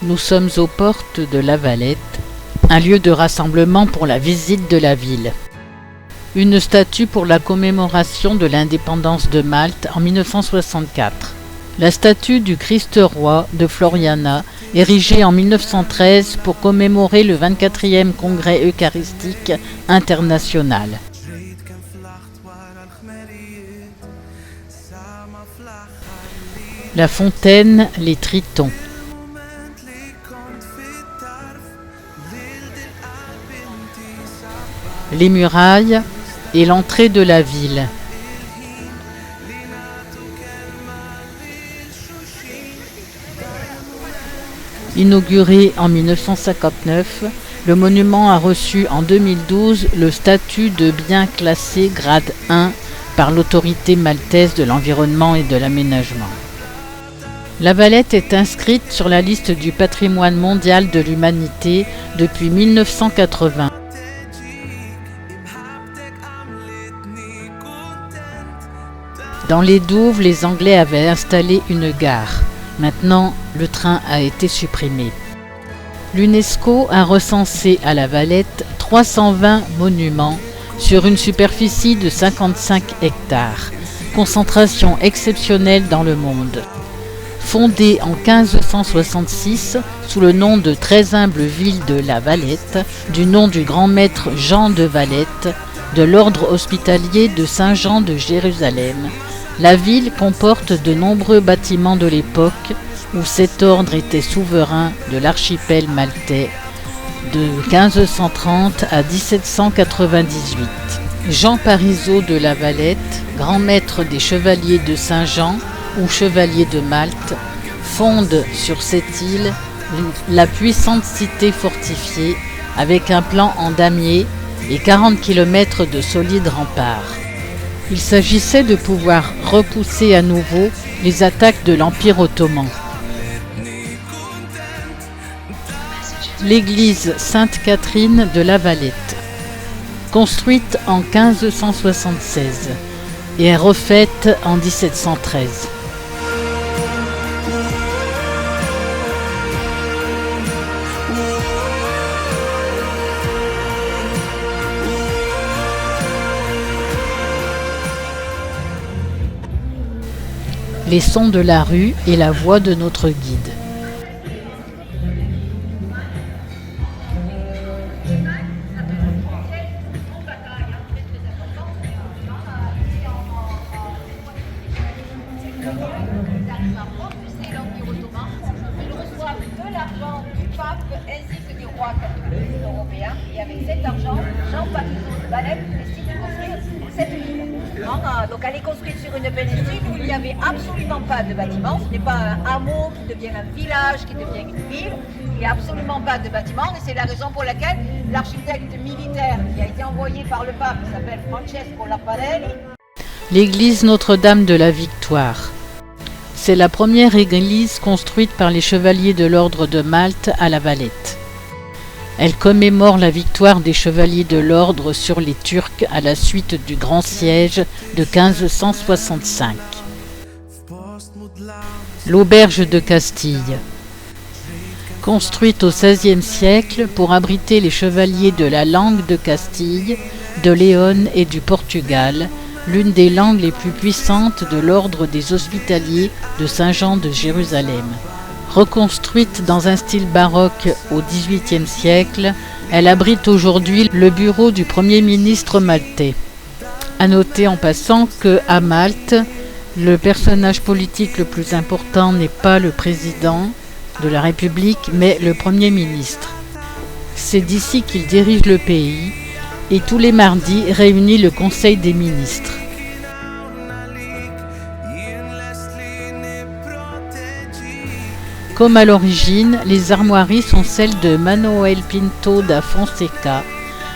Nous sommes aux portes de La Valette, un lieu de rassemblement pour la visite de la ville. Une statue pour la commémoration de l'indépendance de Malte en 1964. La statue du Christ roi de Floriana, érigée en 1913 pour commémorer le 24e congrès eucharistique international. La fontaine, les Tritons. Les murailles et l'entrée de la ville. Inauguré en 1959, le monument a reçu en 2012 le statut de bien classé grade 1 par l'autorité maltaise de l'environnement et de l'aménagement. La Valette est inscrite sur la liste du patrimoine mondial de l'humanité depuis 1980. Dans les douves, les Anglais avaient installé une gare. Maintenant, le train a été supprimé. L'UNESCO a recensé à La Valette 320 monuments sur une superficie de 55 hectares. Concentration exceptionnelle dans le monde. Fondée en 1566 sous le nom de très humble ville de La Valette, du nom du grand maître Jean de Valette, de l'ordre hospitalier de Saint-Jean de Jérusalem, la ville comporte de nombreux bâtiments de l'époque où cet ordre était souverain de l'archipel maltais de 1530 à 1798. Jean Parisot de La Valette, grand maître des chevaliers de Saint-Jean ou chevalier de Malte, fonde sur cette île la puissante cité fortifiée avec un plan en damier et 40 km de solides remparts. Il s'agissait de pouvoir repousser à nouveau les attaques de l'Empire ottoman. L'église Sainte-Catherine de La Valette, construite en 1576 et refaite en 1713. Les sons de la rue et la voix de notre guide. Donc elle est construite sur une péninsule où il n'y avait absolument pas de bâtiment. Ce n'est pas un hameau qui devient un village, qui devient une ville. Il n'y a absolument pas de bâtiment et c'est la raison pour laquelle l'architecte militaire qui a été envoyé par le pape, qui s'appelle Francesco Laparelli. L'église Notre-Dame de la Victoire. C'est la première église construite par les chevaliers de l'ordre de Malte à La Valette. Elle commémore la victoire des chevaliers de l'ordre sur les Turcs à la suite du grand siège de 1565. L'auberge de Castille. Construite au XVIe siècle pour abriter les chevaliers de la langue de Castille, de Léon et du Portugal, l'une des langues les plus puissantes de l'ordre des Hospitaliers de Saint-Jean de Jérusalem. Reconstruite dans un style baroque au XVIIIe siècle, elle abrite aujourd'hui le bureau du Premier ministre maltais. À noter en passant qu'à Malte, le personnage politique le plus important n'est pas le président de la République, mais le Premier ministre. C'est d'ici qu'il dirige le pays et tous les mardis réunit le Conseil des ministres. Comme à l'origine, les armoiries sont celles de Manuel Pinto da Fonseca,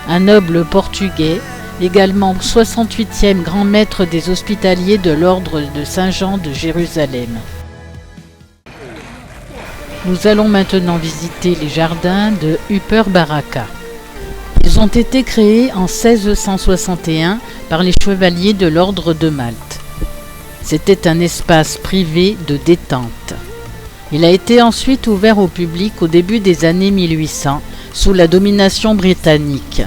un noble portugais, également 68e grand maître des hospitaliers de l'ordre de Saint-Jean de Jérusalem. Nous allons maintenant visiter les jardins de Upper Baraka. Ils ont été créés en 1661 par les chevaliers de l'ordre de Malte. C'était un espace privé de détente. Il a été ensuite ouvert au public au début des années 1800 sous la domination britannique,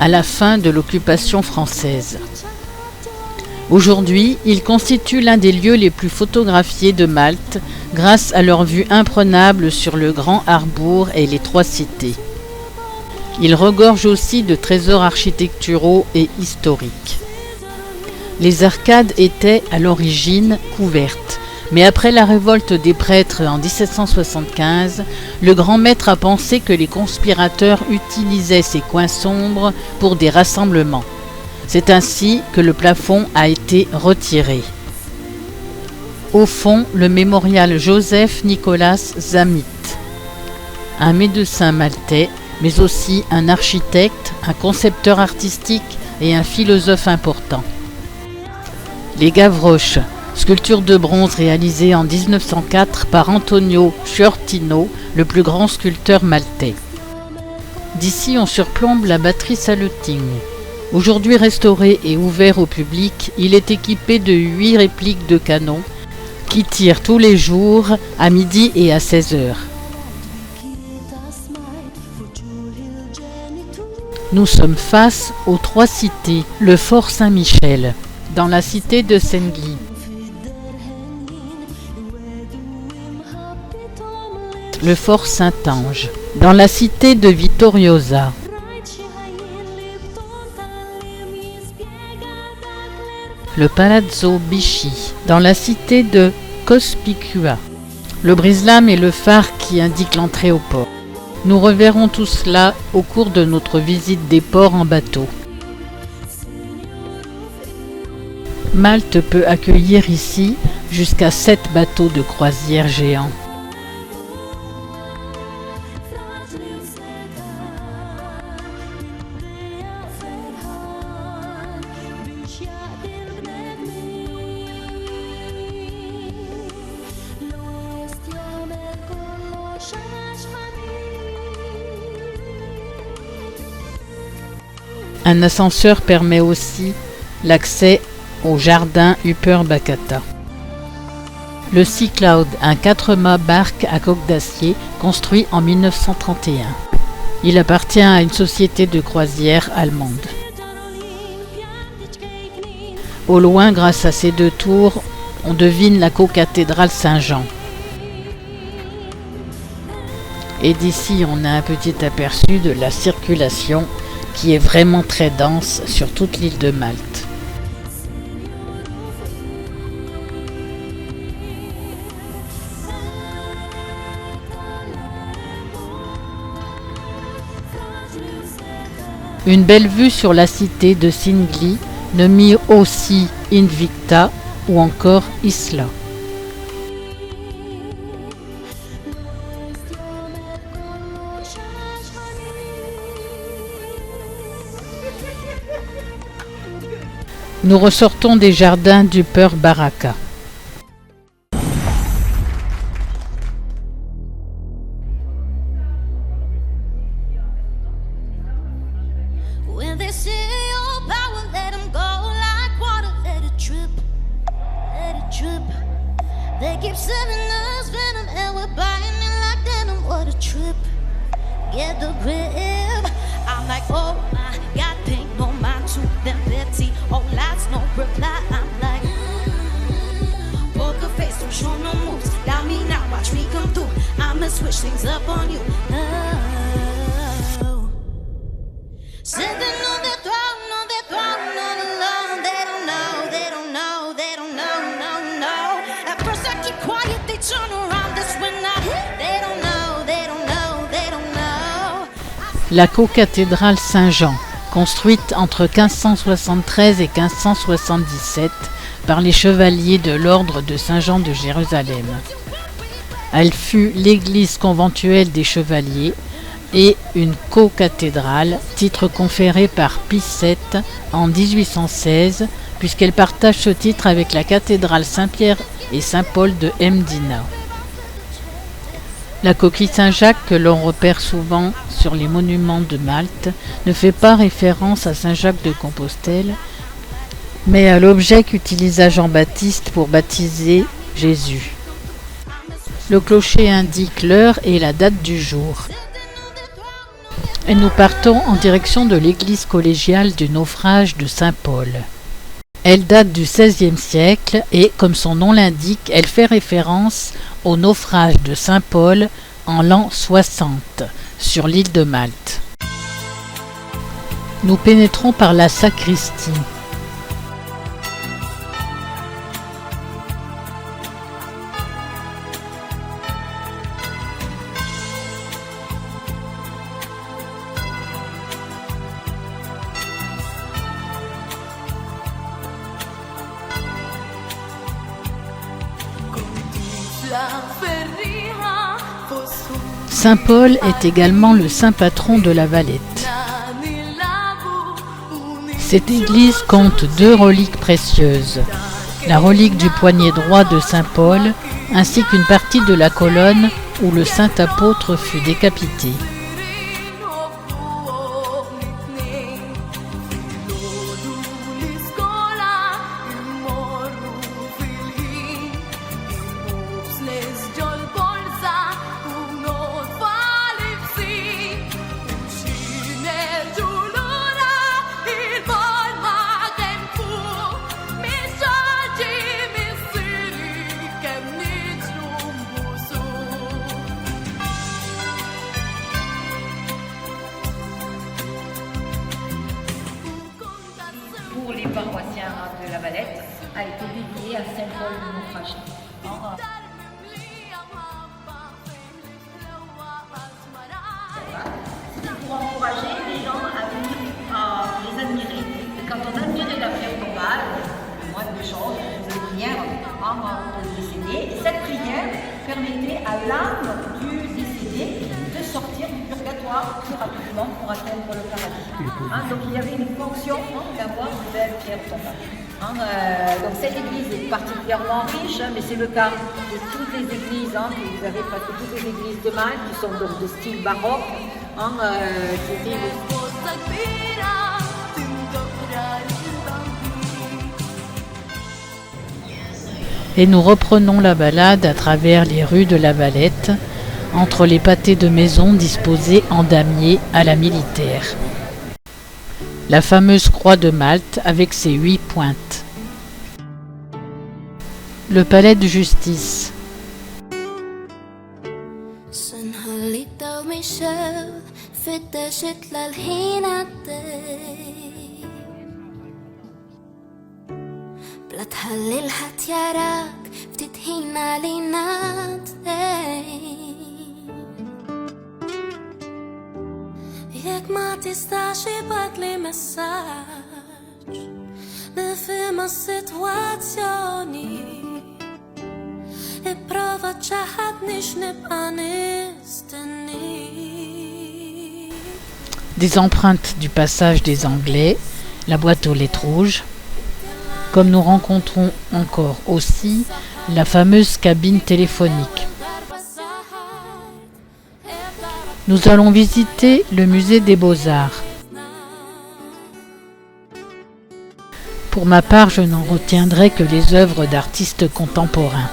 à la fin de l'occupation française. Aujourd'hui, il constitue l'un des lieux les plus photographiés de Malte grâce à leur vue imprenable sur le Grand Harbour et les trois cités. Il regorge aussi de trésors architecturaux et historiques. Les arcades étaient à l'origine couvertes, mais après la révolte des prêtres en 1775, le grand maître a pensé que les conspirateurs utilisaient ces coins sombres pour des rassemblements. C'est ainsi que le plafond a été retiré. Au fond, le mémorial Joseph Nicolas Zamit, un médecin maltais, mais aussi un architecte, un concepteur artistique et un philosophe important. Les Gavroches, sculpture de bronze réalisée en 1904 par Antonio Chiortino, le plus grand sculpteur maltais. D'ici, on surplombe la batterie Saluting. Aujourd'hui restauré et ouvert au public, il est équipé de 8 répliques de canons qui tirent tous les jours à midi et à 16 heures. Nous sommes face aux trois cités, le fort Saint-Michel, dans la cité de Sengli, le fort Saint-Ange, dans la cité de Vitoriosa, le Palazzo Bichy, dans la cité de Cospicua, le brise-lames et le phare qui indique l'entrée au port. Nous reverrons tout cela au cours de notre visite des ports en bateau. Malte peut accueillir ici jusqu'à 7 bateaux de croisière géants. Un ascenseur permet aussi l'accès au jardin Upper Bakata. Le Sea Cloud, un 4-mâts barque à coque d'acier construit en 1931. Il appartient à une société de croisière allemande. Au loin, grâce à ces 2 tours, on devine la cocathédrale Saint-Jean. Et d'ici, on a un petit aperçu de la circulation qui est vraiment très dense sur toute l'île de Malte. Une belle vue sur la cité de Singli, nommée aussi Invicta ou encore Isla. Nous ressortons des jardins d'Upper Baraka. Switch things up on you. Oh. Sitting on their throne, all alone. They don't know, no. At first I keep quiet, they turn around. That's when they don't know. La cocathédrale Saint-Jean, construite entre 1573 et 1577 par les chevaliers de l'ordre de Saint-Jean de Jérusalem. Elle fut l'église conventuelle des chevaliers et une co-cathédrale, titre conféré par Pie VII en 1816, puisqu'elle partage ce titre avec la cathédrale Saint-Pierre et Saint-Paul de Mdina. La coquille Saint-Jacques que l'on repère souvent sur les monuments de Malte ne fait pas référence à Saint-Jacques de Compostelle, mais à l'objet qu'utilisa Jean-Baptiste pour baptiser Jésus. Le clocher indique l'heure et la date du jour. Et nous partons en direction de l'église collégiale du naufrage de Saint-Paul. Elle date du XVIe siècle et, comme son nom l'indique, elle fait référence au naufrage de Saint-Paul en l'an 60 sur l'île de Malte. Nous pénétrons par la sacristie. Saint-Paul est également le saint patron de La Valette. Cette église compte 2 reliques précieuses, la relique du poignet droit de Saint-Paul ainsi qu'une partie de la colonne où le saint apôtre fut décapité. Pour les paroissiens de La Valette, a été dédié à Saint-Paul le naufragé. C'est pour encourager les gens à venir les admirer. Et quand on admirait la prière tombale, le moindre des choses, on faisait une prière pour le décédé. Et cette prière permettait à l'âme du décédé de sortir du purgatoire plus rapidement pour atteindre le paradis. Donc il y avait une fonction d'avoir de belles pierres tombales. Donc cette église est particulièrement riche, mais c'est le cas de toutes les églises, que vous avez presque toutes les églises de Malte qui sont donc de style baroque, Et nous reprenons la balade à travers les rues de La Valette, entre les pâtés de maisons disposés en damier à la militaire. La fameuse croix de Malte avec ses 8 pointes. Le palais de justice. Jak ma tistax ibad li messaġġ nifhimha s-sitwazzjoni ipprova tċaħħadni x'nibqa' nistenni. Des empreintes du passage des Anglais, la boîte aux lettres rouges, comme nous rencontrons encore aussi la fameuse cabine téléphonique. Nous allons visiter le musée des Beaux-Arts. Pour ma part, je n'en retiendrai que les œuvres d'artistes contemporains.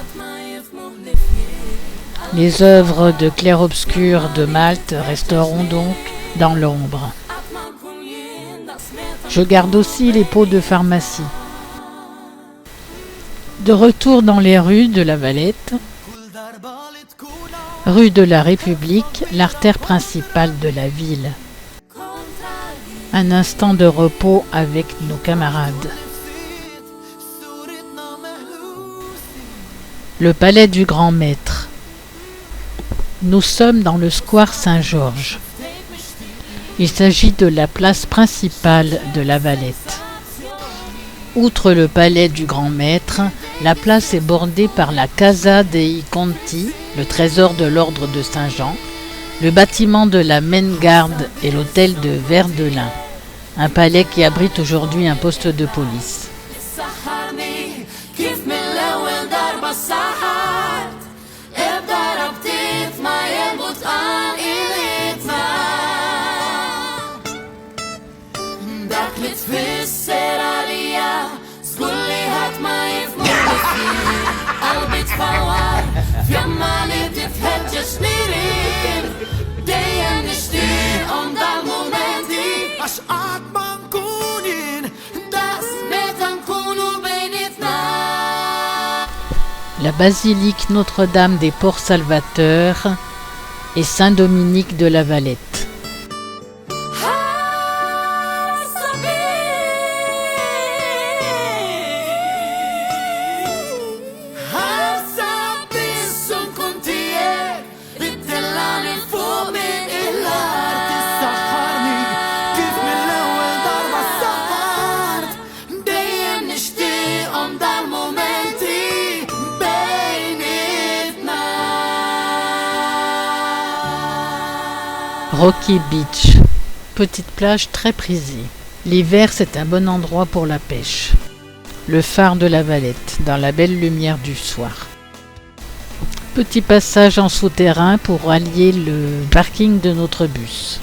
Les œuvres de clair-obscur de Malte resteront donc dans l'ombre. Je garde aussi les pots de pharmacie. De retour dans les rues de La Valette, rue de la République, l'artère principale de la ville. Un instant de repos avec nos camarades. Le palais du grand maître. Nous sommes dans le square Saint-Georges. Il s'agit de la place principale de La Valette. Outre le palais du grand maître, la place est bordée par la Casa dei Conti, le trésor de l'ordre de Saint-Jean, le bâtiment de la Main Garde et l'hôtel de Verdelin, un palais qui abrite aujourd'hui un poste de police. La basilique Notre-Dame des Ports Salvateurs et Saint-Dominique de La Valette. Rocky Beach, petite plage très prisée. L'hiver, c'est un bon endroit pour la pêche. Le phare de La Valette, dans la belle lumière du soir. Petit passage en souterrain pour allier le parking de notre bus.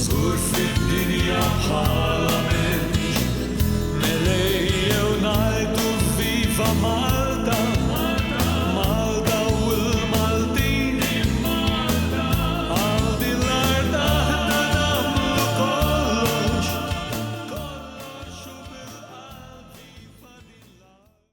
Zurf الدنيا بحال